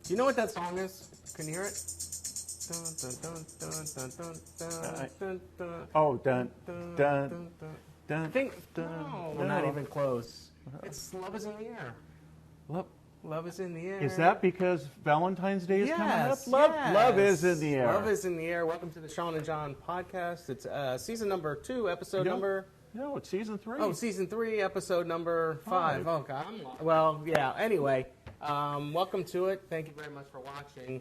You know what that song is? Can you hear it? Oh, dun, dun, I think, no, we're not even close. It's Love is in the Air. Love is in the air. Is that because Valentine's Day is coming up? Yes. Love is in the air. Love is in the air. Welcome to the Sean and John podcast. It's season number 2, episode number... No, it's season 3. Oh, season 3, episode number 5. Oh, God. Well, yeah, anyway, welcome to it. Thank you very much for watching.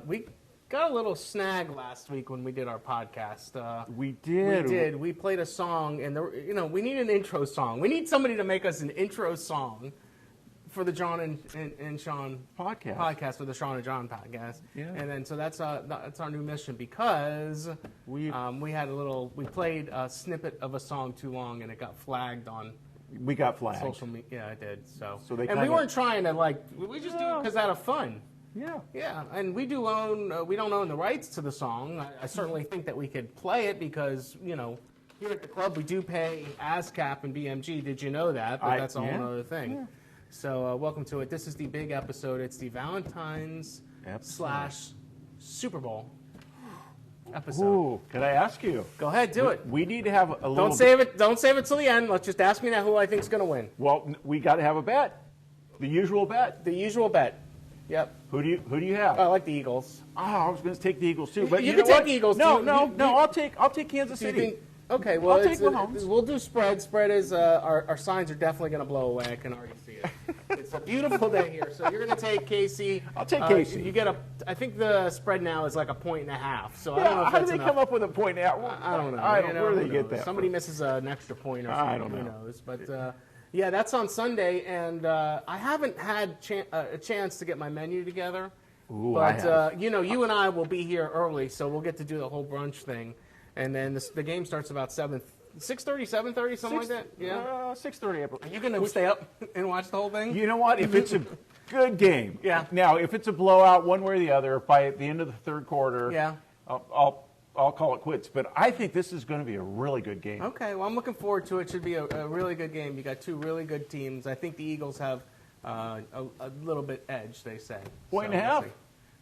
We got a little snag last week when we did our podcast. We did. We played a song, and we need an intro song. We need somebody to make us an intro song for the John and Sean podcast for the Sean and John podcast. Yeah. And then so that's our new mission because we played a snippet of a song too long and it got flagged on. We got flagged. Social media. Yeah, I did. So they we weren't trying to we just do it because out of fun. Yeah. Yeah, and we do own we don't own the rights to the song. I certainly think that we could play it because here at the club we do pay ASCAP and BMG. Did you know that? But that's a whole other thing. Yeah. So welcome to it. This is the big episode. It's the Valentines / Super Bowl episode. Ooh, can I ask you? Go ahead, do it. We need to have a little... Don't save it till the end. Let's just ask me now who I think's going to win. Well, we got to have a bet. The usual bet. The usual bet. Yep. Who do you have? I like the Eagles. Oh, I was going to take the Eagles too. But you can take the Eagles too. No. I'll take Kansas City. Okay, well, I'll take Mahomes. We'll do spread. Spread is our signs are definitely going to blow away. I can already see it. It's a beautiful day here, so you're going to take KC. I'll take KC. You get I think the spread now is like 1.5. So yeah, I don't know if how do they come up with a point now? I don't know. Where do they get that? Somebody misses an extra point or something. I don't know. Who knows? But yeah, that's on Sunday, and I haven't had a chance to get my menu together. Ooh, but you and I will be here early, so we'll get to do the whole brunch thing. And then the game starts about 6:30, 7:30, something like that? Yeah. 6:30. Are you going to stay up and watch the whole thing? You know what? If it's a good game. Yeah. Now, if it's a blowout one way or the other, by the end of the third quarter, yeah, I'll call it quits. But I think this is going to be a really good game. Okay. Well, I'm looking forward to it. It should be a really good game. You got two really good teams. I think the Eagles have a little bit edge, they say. Point and a half?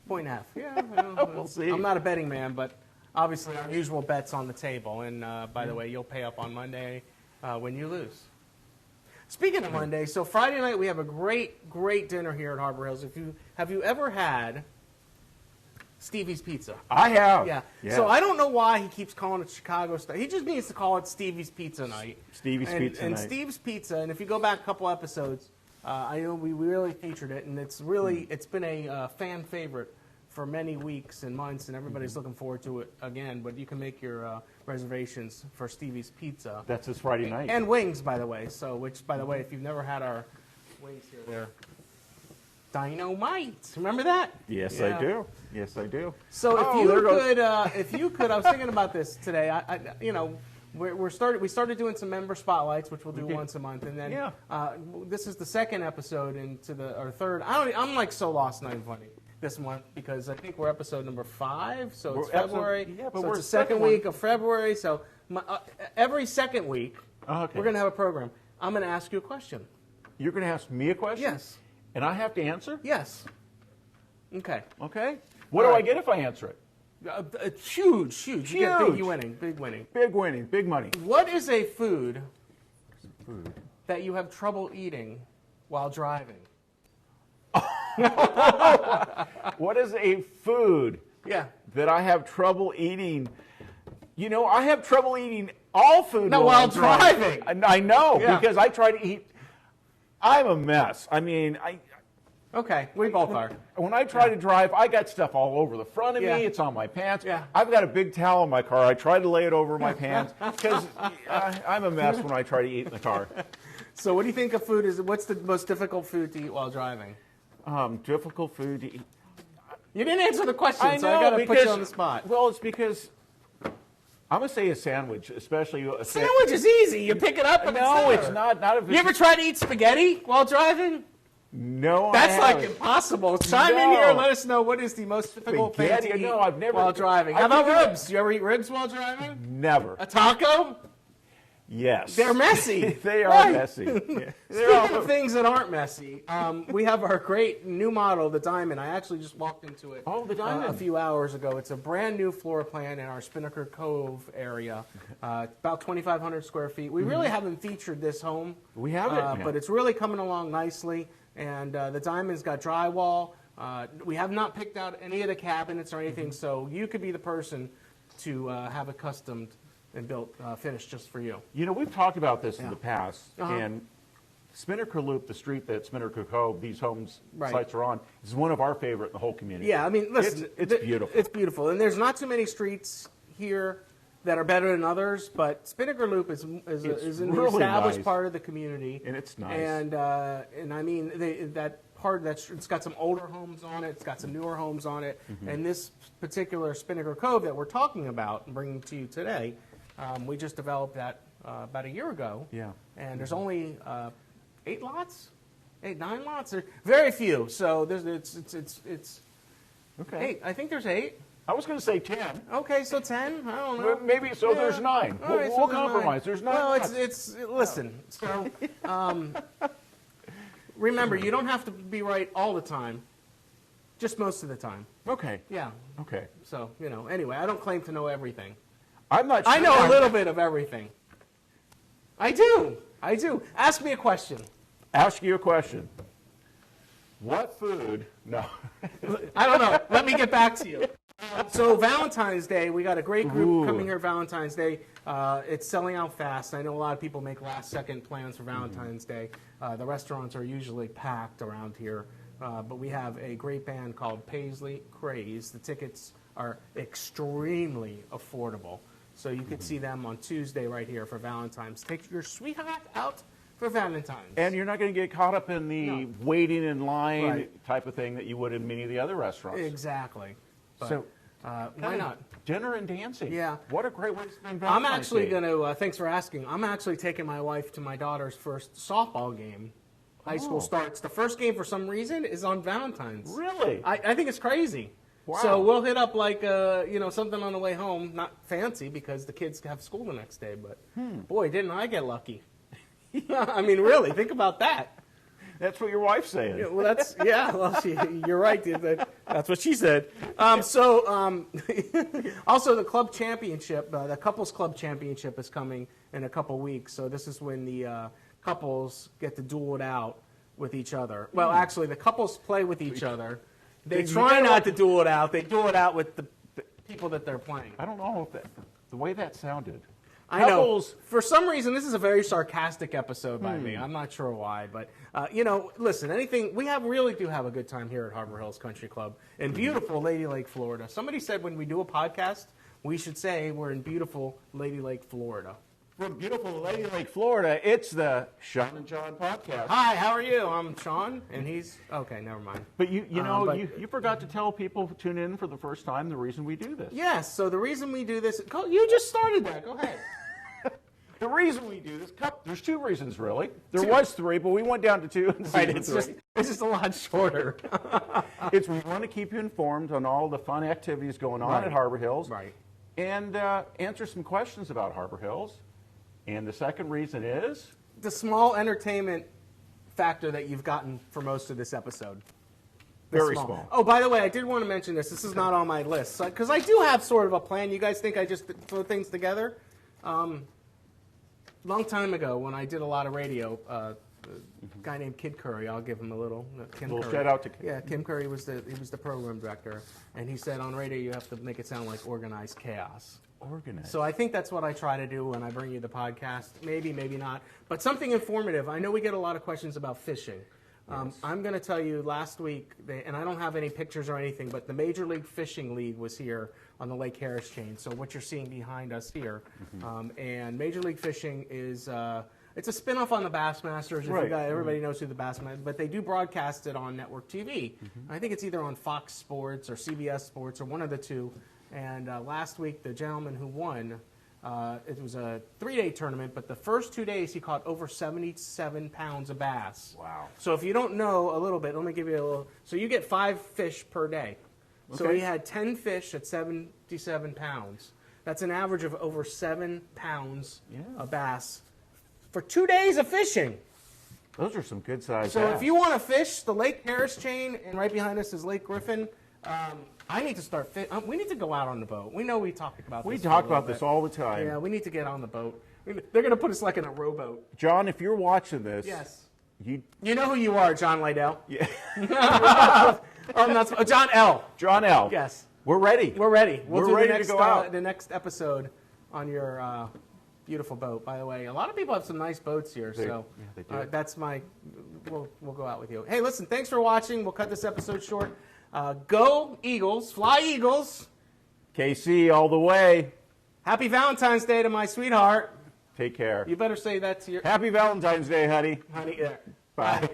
Point and a half. Yeah. We'll see. I'm not a betting man, but... Obviously, our usual bet's on the table, and by the way, you'll pay up on Monday when you lose. Speaking of Monday, so Friday night we have a great dinner here at Harbor Hills. Have you ever had Stevie's Pizza? I have. Yeah. Yes. So I don't know why he keeps calling it Chicago style. He just needs to call it Stevie's Pizza Night. Stevie's Pizza Night. And Steve's Pizza, and if you go back a couple episodes, I know we really featured it, and it's been a fan favorite for many weeks and months, and everybody's looking forward to it again. But you can make your reservations for Stevie's Pizza. That's this Friday night. And wings, by the way. Which, by the way, if you've never had our wings here, they're dynamite. Remember that? Yes, yeah. I do. Yes, I do. So if you could, I was thinking about this today. We started doing some member spotlights, which we'll do once a month, and then this is the second episode or third. I'm like so lost, not even funny. This month because I think we're episode number 5, so it's February. But so we're it's the second week of February. So every second week, we're going to have a program. I'm going to ask you a question. You're going to ask me a question? Yes. And I have to answer? Yes. Okay. Okay. What do I get if I answer it? It's huge. You get big winning. Big winning. Big money. What is a food that you have trouble eating while driving? What is a food that I have trouble eating? I have trouble eating all food while driving. I know, because I try to eat. I'm a mess. I mean, Okay, we both are. When I try to drive, I got stuff all over the front of me. It's on my pants. Yeah. I've got a big towel in my car. I try to lay it over my pants because I'm a mess when I try to eat in the car. So what do you think of food is? What's the most difficult food to eat while driving? Difficult food to eat. You didn't answer the question, so I got to put you on the spot. Well, it's because I'm going to say a sandwich, especially a sandwich is easy. You pick it up and it's not. Not if you ever try to eat spaghetti while driving? No, that's like impossible. Chime in here and let us know what is the most difficult thing to eat I've never, while driving. How about ribs? You ever eat ribs while driving? Never. A taco? Yes. They're messy. They are messy. Yeah. Speaking of things that aren't messy, we have our great new model, the Diamond. I actually just walked into it the Diamond. a few hours ago. It's a brand new floor plan in our Spinnaker Cove area, about 2,500 square feet. We really haven't featured this home. We haven't. But it's really coming along nicely. And the Diamond's got drywall. We have not picked out any of the cabinets or anything, so you could be the person to have it customed and built, finished just for you. You know, we've talked about this in the past, and Spinnaker Loop, the street that Spinnaker Cove, these homes sites are on, is one of our favorite in the whole community. Yeah, I mean, listen, it's beautiful. It's beautiful, and there's not too many streets here that are better than others, but Spinnaker Loop is in the really established nice. part of the community, And it's nice. And I mean that part it's got some older homes on it, it's got some newer homes on it, and this particular Spinnaker Cove that we're talking about and bringing to you today, we just developed that about a year ago. Yeah. And there's only 9 lots, or very few. So it's Okay. 8. I think there's 8. I was going to say 10. Okay, so 10. I don't know. Well, maybe so. Yeah. There's 9. All right, so We'll there's compromise. 9. There's 9. Well, lots. listen. So remember, you don't have to be right all the time. Just most of the time. Okay. Yeah. Okay. So anyway, I don't claim to know everything. I'm not sure. I know a little bit of everything. I do. Ask me a question. Ask you a question. What food? No. I don't know. Let me get back to you. So Valentine's Day, we got a great group coming here Valentine's Day. It's selling out fast. I know a lot of people make last-second plans for Valentine's Day. The restaurants are usually packed around here. But we have a great band called Paisley Craze. The tickets are extremely affordable. So you could see them on Tuesday right here for Valentine's. Take your sweetheart out for Valentine's. And you're not going to get caught up in the waiting in line type of thing that you would in many of the other restaurants. Exactly. But, So why not? Dinner and dancing. Yeah. What a great way to spend I'm Valentine's actually Day. going to, thanks for asking, I'm actually taking my wife to my daughter's first softball game. High school starts. The first game, for some reason, is on Valentine's. Really? I think it's crazy. Wow. So we'll hit up like something on the way home. Not fancy because the kids have school the next day, but boy, didn't I get lucky. I mean, really, think about that. That's what your wife's saying. Yeah, well, you're right, dude. That's what she said. Also, the club championship, the couples club championship is coming in a couple weeks. So this is when the couples get to duel it out with each other. Well, actually, the couples play with each other. They try not to duel it out. They duel it out with the people that they're playing. I don't know if the way that sounded. I know. For some reason, this is a very sarcastic episode by me. I'm not sure why, but listen. We really do have a good time here at Harbor Hills Country Club in beautiful Lady Lake, Florida. Somebody said when we do a podcast, we should say we're in beautiful Lady Lake, Florida. From beautiful Lady Lake, Florida, it's the Sean and John podcast. Hi, how are you? I'm Sean, and he's okay. Never mind. But you forgot to tell people who tune in for the first time the reason we do this. Yes. So the reason we do this, you just started that. Go ahead. The reason we do this, there's 2 reasons really. There was 3, but we went down to 2. It's just a lot shorter. We want to keep you informed on all the fun activities going on at Harbor Hills, and answer some questions about Harbor Hills. And the second reason is the small entertainment factor that you've gotten for most of this episode. Very small. Oh, by the way, I did want to mention this. This is not on my list because I do have sort of a plan. You guys think I just throw things together? Long time ago, when I did a lot of radio, a guy named Kid Curry, I'll give him a little. Curry. Shout out to Kid. Yeah, Kim Curry was the program director, and he said on radio you have to make it sound like organized chaos. Organized. So I think that's what I try to do when I bring you the podcast. Maybe, maybe not, but something informative. I know we get a lot of questions about fishing. I'm going to tell you last week, and I don't have any pictures or anything, but the Major League Fishing League was here on the Lake Harris chain. So what you're seeing behind us here, and Major League Fishing is it's a spinoff on the Bassmasters. Everybody knows who the Bassmasters, but they do broadcast it on network TV. I think it's either on Fox Sports or CBS Sports or one of the two. And last week, the gentleman who won, it was a 3-day tournament, but the first 2 days he caught over 77 pounds of bass. Wow. So if you don't know a little bit, let me give you a little. So you get 5 fish per day. Okay. So he had 10 fish at 77 pounds. That's an average of over 7 pounds of bass for 2 days of fishing. Those are some good sized So bass. if you want to fish the Lake Harris chain, and right behind us is Lake Griffin, I need to start. We need to go out on the boat. We know we talk about this. We talk about this all the time. Yeah, we need to get on the boat. They're going to put us like in a rowboat. John, if you're watching this, Yes. You know who you are, John Lydell. Yeah. John L. John L. Yes. We're ready. We're ready. We're do ready the next, to go out. The next episode on your beautiful boat. By the way, a lot of people have some nice boats here. They do. That's my. We'll go out with you. Hey, listen. Thanks for watching. We'll cut this episode short. Go Eagles! Fly Eagles! KC all the way. Happy Valentine's Day to my sweetheart. Take care. You better say that to your. Happy Valentine's Day, honey. Honey, yeah. Bye.